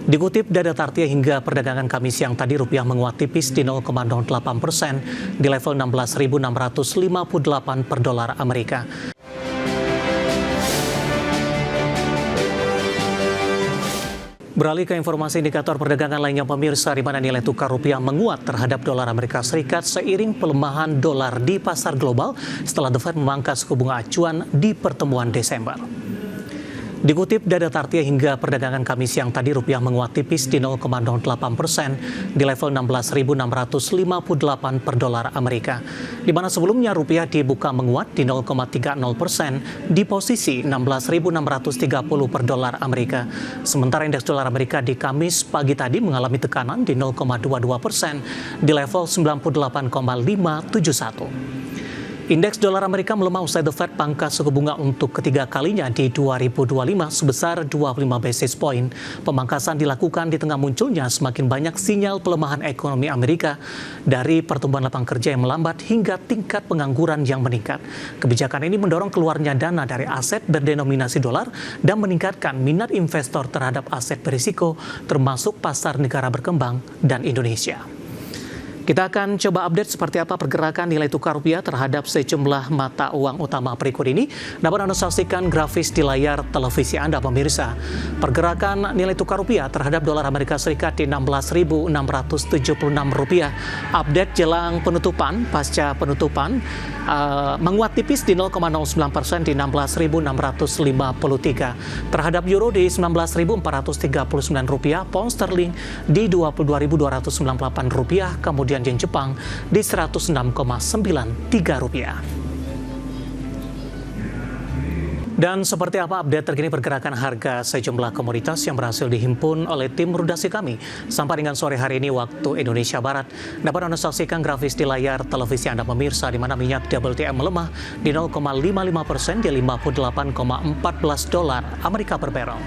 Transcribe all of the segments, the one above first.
Dikutip data Tartia hingga perdagangan Kamis siang tadi, rupiah menguat tipis di 0,08% di level 16.658 per dolar Amerika. Beralih ke informasi indikator perdagangan lainnya pemirsa, di mana nilai tukar rupiah menguat terhadap dolar Amerika Serikat seiring pelemahan dolar di pasar global setelah The Fed memangkas suku bunga acuan di pertemuan Desember. Dikutip data Tartia hingga perdagangan Kamis siang tadi, rupiah menguat tipis di 0,08% di level 16.658 per dolar Amerika. Di mana sebelumnya rupiah dibuka menguat di 0,30% di posisi 16.630 per dolar Amerika. Sementara indeks dolar Amerika di Kamis pagi tadi mengalami tekanan di 0,22% di level 98,571. Indeks dolar Amerika melemah usai The Fed pangkas suku bunga untuk ketiga kalinya di 2025 sebesar 25 basis point. Pemangkasan dilakukan di tengah munculnya semakin banyak sinyal pelemahan ekonomi Amerika, dari pertumbuhan lapangan kerja yang melambat hingga tingkat pengangguran yang meningkat. Kebijakan ini mendorong keluarnya dana dari aset berdenominasi dolar dan meningkatkan minat investor terhadap aset berisiko, termasuk pasar negara berkembang dan Indonesia. Kita akan coba update seperti apa pergerakan nilai tukar rupiah terhadap sejumlah mata uang utama berikut ini. Dapat Anda saksikan grafis di layar televisi Anda pemirsa. Pergerakan nilai tukar rupiah terhadap dolar Amerika Serikat di 16.676 rupiah. Update jelang penutupan, pasca penutupan menguat tipis di 0,09% di 16.653. Terhadap euro di 19.439 rupiah, pound sterling di 22.298 rupiah, kemudian yen Jepang di 106,93 rupiah. Dan seperti apa update terkini pergerakan harga sejumlah komoditas yang berhasil dihimpun oleh tim redaksi kami sampai dengan sore hari ini waktu Indonesia Barat. Dapat Anda saksikan grafis di layar televisi Anda pemirsa, di mana minyak WTI melemah di 0,55% di 58,14 dolar Amerika per barrel.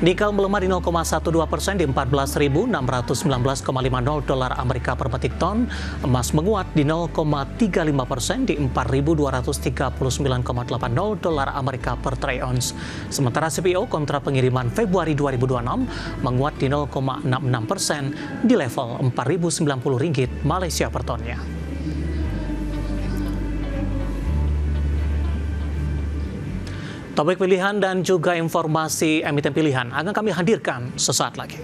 Nikel melemah di 0,12% di 14.619,50 dolar Amerika per metric ton. Emas menguat di 0,35% di 4.239,80 dolar Amerika per troy ounce. Sementara CPO kontrak pengiriman Februari 2026 menguat di 0,66% di level Rp4.090 Malaysia per tonnya. Topik pilihan dan juga informasi emiten pilihan akan kami hadirkan sesaat lagi.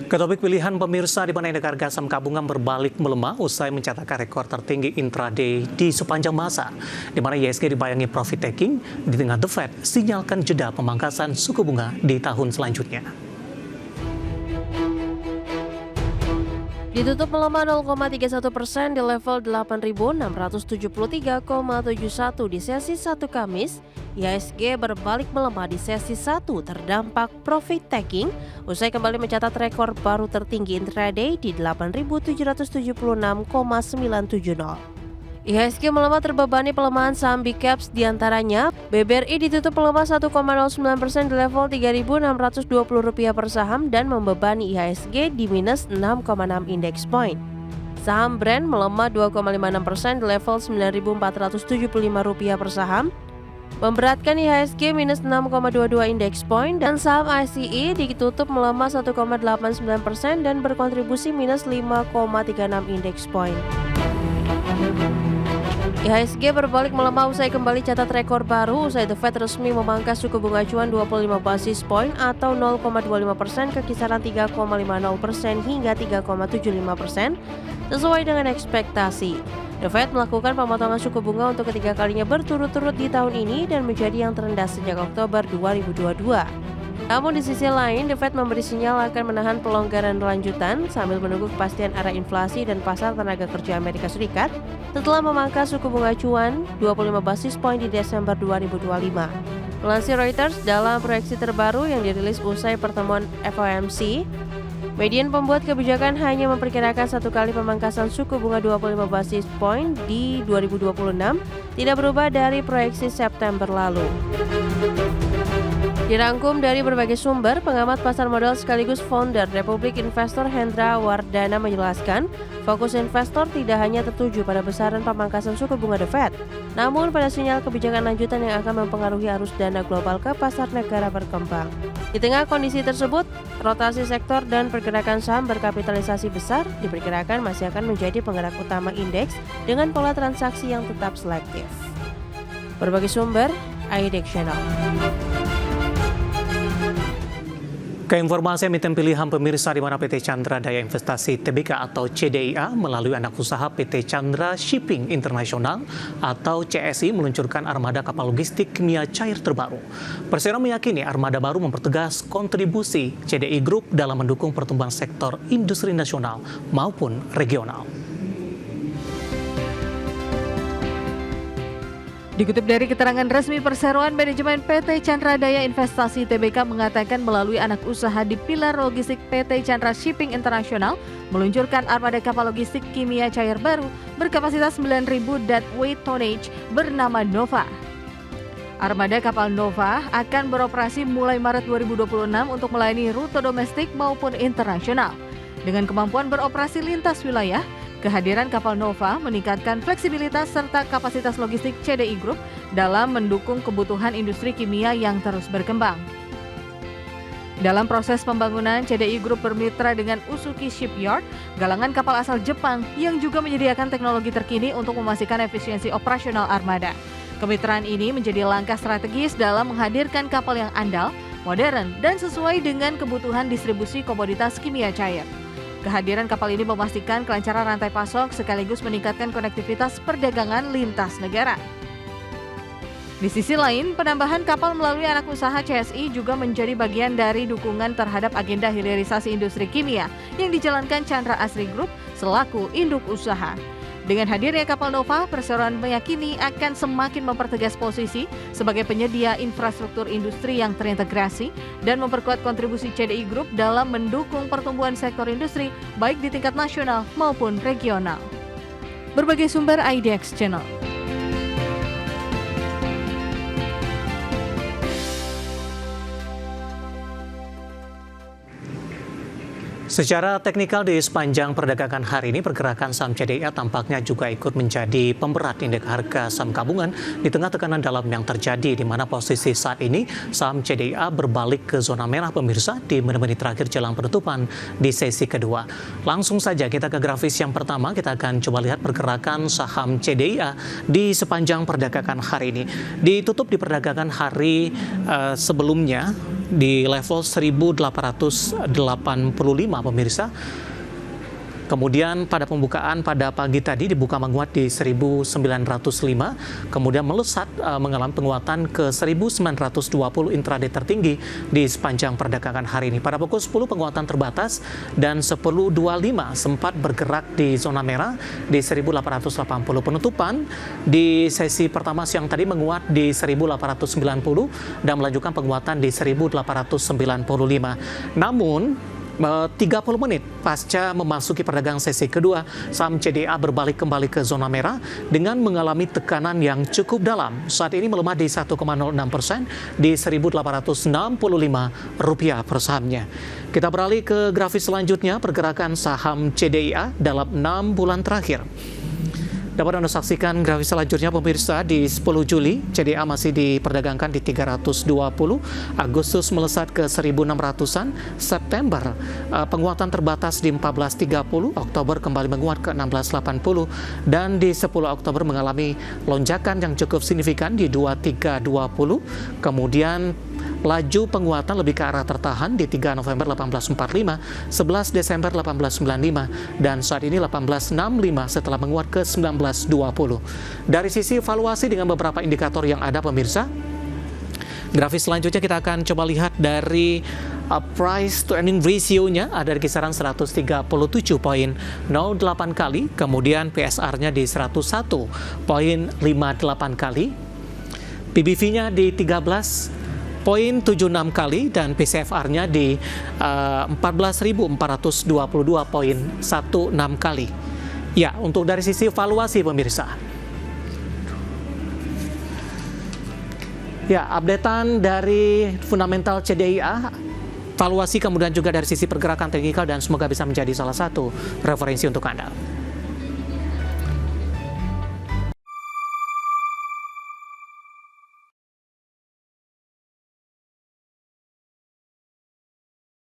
Ke topik pilihan pemirsa, di mana indeks harga saham gabungan berbalik melemah usai mencatatkan rekor tertinggi intraday di sepanjang masa, di mana IHSG dibayangi profit taking di tengah The Fed sinyalkan jeda pemangkasan suku bunga di tahun selanjutnya. Ditutup melemah 0,31% di level 8.673,71 di sesi 1 Kamis. IHSG berbalik melemah di sesi 1 terdampak profit taking usai kembali mencatat rekor baru tertinggi intraday di 8.776,970. IHSG melemah terbebani pelemahan saham big caps, diantaranya BBRI ditutup melemah 1,09% di level Rp3.620 per saham dan membebani IHSG di minus 6,6 index point. Saham Brand melemah 2,56% di level Rp9.475 per saham, memberatkan IHSG minus 6,22 index point, dan saham ICE ditutup melemah 1,89% dan berkontribusi minus 5,36 index point. IHSG berbalik melemah usai kembali catat rekor baru usai The Fed resmi memangkas suku bunga acuan 25 basis point atau 0,25% ke kisaran 3,50% hingga 3,75% sesuai dengan ekspektasi. The Fed melakukan pemotongan suku bunga untuk ketiga kalinya berturut-turut di tahun ini dan menjadi yang terendah sejak Oktober 2022. Namun di sisi lain, The Fed memberi sinyal akan menahan pelonggaran lanjutan sambil menunggu kepastian arah inflasi dan pasar tenaga kerja Amerika Serikat setelah memangkas suku bunga acuan 25 basis point di Desember 2025. Melansir Reuters, dalam proyeksi terbaru yang dirilis usai pertemuan FOMC, median pembuat kebijakan hanya memperkirakan satu kali pemangkasan suku bunga 25 basis point di 2026, tidak berubah dari proyeksi September lalu. Dirangkum dari berbagai sumber, pengamat pasar modal sekaligus founder Republik Investor Hendra Wardana menjelaskan, fokus investor tidak hanya tertuju pada besaran pemangkasan suku bunga The Fed, namun pada sinyal kebijakan lanjutan yang akan mempengaruhi arus dana global ke pasar negara berkembang. Di tengah kondisi tersebut, rotasi sektor dan pergerakan saham berkapitalisasi besar diperkirakan masih akan menjadi penggerak utama indeks dengan pola transaksi yang tetap selektif. Berbagai sumber, IDX Channel. Keinformasi emiten pilihan pemirsa di mana PT Chandra Daya Investasi Tbk atau CDIA melalui anak usaha PT Chandra Shipping International atau CSI meluncurkan armada kapal logistik kimia cair terbaru. Persero meyakini armada baru mempertegas kontribusi CDI Group dalam mendukung pertumbuhan sektor industri nasional maupun regional. Dikutip dari keterangan resmi Perseroan, manajemen PT Chandra Daya Investasi Tbk mengatakan melalui anak usaha di pilar logistik PT Chandra Shipping International meluncurkan armada kapal logistik kimia cair baru berkapasitas 9.000 deadweight tonnage bernama Nova. Armada kapal Nova akan beroperasi mulai Maret 2026 untuk melayani rute domestik maupun internasional. Dengan kemampuan beroperasi lintas wilayah, kehadiran kapal Nova meningkatkan fleksibilitas serta kapasitas logistik CDI Group dalam mendukung kebutuhan industri kimia yang terus berkembang. Dalam proses pembangunan, CDI Group bermitra dengan Usuki Shipyard, galangan kapal asal Jepang yang juga menyediakan teknologi terkini untuk memastikan efisiensi operasional armada. Kemitraan ini menjadi langkah strategis dalam menghadirkan kapal yang andal, modern, dan sesuai dengan kebutuhan distribusi komoditas kimia cair. Kehadiran kapal ini memastikan kelancaran rantai pasok sekaligus meningkatkan konektivitas perdagangan lintas negara. Di sisi lain, penambahan kapal melalui anak usaha CSI juga menjadi bagian dari dukungan terhadap agenda hilirisasi industri kimia yang dijalankan Chandra Asri Group selaku induk usaha. Dengan hadirnya kapal Nova, Perseroan meyakini akan semakin mempertegas posisi sebagai penyedia infrastruktur industri yang terintegrasi dan memperkuat kontribusi CDI Group dalam mendukung pertumbuhan sektor industri baik di tingkat nasional maupun regional. Berbagai sumber IDX Channel. Secara teknikal di sepanjang perdagangan hari ini, pergerakan saham CDIA tampaknya juga ikut menjadi pemberat indeks harga saham gabungan di tengah tekanan dalam yang terjadi, di mana posisi saat ini saham CDIA berbalik ke zona merah pemirsa di menit-menit terakhir jelang penutupan di sesi kedua. Langsung saja kita ke grafis yang pertama, kita akan coba lihat pergerakan saham CDIA di sepanjang perdagangan hari ini. Ditutup di perdagangan hari sebelumnya di level 1885 pemirsa. Kemudian pada pembukaan pada pagi tadi dibuka menguat di 1905, kemudian melesat mengalami penguatan ke 1920 intraday tertinggi di sepanjang perdagangan hari ini. Pada pukul 10 penguatan terbatas dan 10.25 sempat bergerak di zona merah di 1880. Penutupan di sesi pertama siang tadi menguat di 1890 dan melanjutkan penguatan di 1895. Namun 30 menit pasca memasuki perdagangan sesi kedua, saham CDIA berbalik kembali ke zona merah dengan mengalami tekanan yang cukup dalam. Saat ini melemah di 1,06% di Rp1.865 per sahamnya. Kita beralih ke grafis selanjutnya, pergerakan saham CDIA dalam 6 bulan terakhir. Dapat Anda saksikan grafis selanjutnya pemirsa di 10 Juli, CDIA masih diperdagangkan di 320, Agustus melesat ke 1.600-an, September penguatan terbatas di 1430, Oktober kembali menguat ke 1680, dan di 10 Oktober mengalami lonjakan yang cukup signifikan di 2320, kemudian laju penguatan lebih ke arah tertahan di 3 November 1845, 11 Desember 1895, dan saat ini 1865 setelah menguat ke 1920. Dari sisi valuasi dengan beberapa indikator yang ada pemirsa, grafis selanjutnya kita akan coba lihat dari price to earning ratio-nya ada di kisaran 137.08 kali, kemudian PSR-nya di 101.58 kali, PBV-nya di 13.76 kali, dan PCFR-nya di 14.422.16 kali. Ya, untuk dari sisi valuasi pemirsa. Ya, updatean dari fundamental CDIA, valuasi kemudian juga dari sisi pergerakan teknikal dan semoga bisa menjadi salah satu referensi untuk Anda.